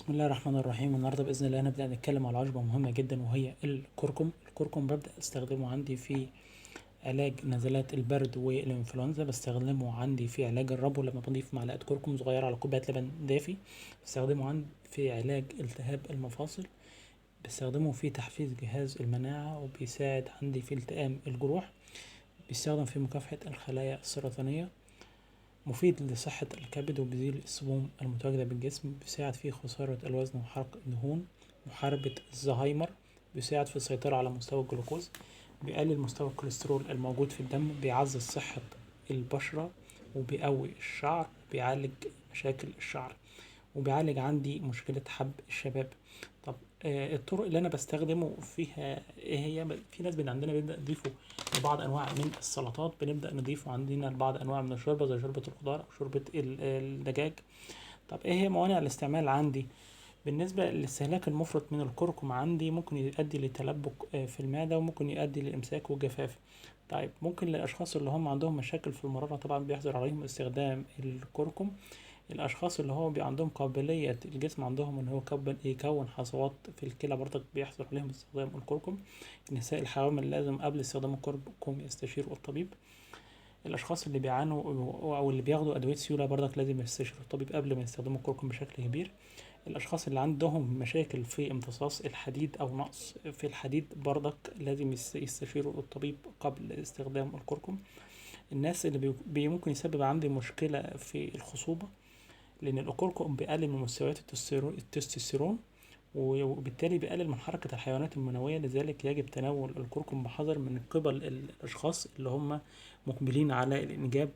بسم الله الرحمن الرحيم. النهارده باذن الله هنبدا نتكلم على عشبه مهمه جدا وهي الكركم. الكركم ببدا استخدمه عندي في علاج نزلات البرد والانفلونزا، بستخدمه عندي في علاج الربو لما بضيف معلقه كركم صغيره على كوبايه لبن دافي، بستخدمه عندي في علاج التهاب المفاصل، بستخدمه في تحفيز جهاز المناعه وبيساعد عندي في التئام الجروح، بيستخدم في مكافحه الخلايا السرطانيه، مفيد لصحة الكبد وبيزيل السموم المتواجدة بالجسم، بيساعد في خسارة الوزن وحرق الدهون، محاربة الزهايمر، بيساعد في السيطرة على مستوى الجلوكوز، بيقلل مستوى الكوليسترول الموجود في الدم، بيعزز صحة البشرة وبيقوي الشعر، بيعالج مشاكل الشعر، وبيعالج عندي مشكلة حب الشباب. طب الطرق اللي انا بستخدمه فيها ايه هي؟ في ناس عندنا بنبدأ نضيفه لبعض انواع من السلطات، بنبدأ نضيفه عندنا لبعض انواع من الشوربة زي شوربة الخضار او شوربة الدجاج. طب ايه هي موانع الاستعمال عندي؟ بالنسبة للاستهلاك المفرط من الكركم عندي ممكن يؤدي لتلبك في المعدة، وممكن يؤدي لإمساك وجفاف. طيب ممكن للأشخاص اللي هم عندهم مشاكل في المرارة طبعا بيحظر عليهم استخدام الكركم. الأشخاص اللي هو عندهم قابلية الجسم عندهم إن هو يكون حصوات في الكلى برضك بيحظر عليهم استخدام الكركم. النساء الحوامل لازم قبل استخدام الكركم يستشيروا الطبيب. الأشخاص اللي بيعانوا أو اللي بياخدوا أدوية سيولة برضك لازم يستشيروا الطبيب قبل ما يستخدموا الكركم بشكل كبير. الأشخاص اللي عندهم مشاكل في امتصاص الحديد أو نقص في الحديد برضك لازم يستشيروا الطبيب قبل استخدام الكركم. الناس اللي ممكن يسبب عندي مشكلة في الخصوبة، لأن الكركم بيقلل من مستويات التستوستيرون، وبالتالي بيقلل من حركة الحيوانات المنوية، لذلك يجب تناول الكركم بحذر من قبل الأشخاص اللي هم مقبلين على الإنجاب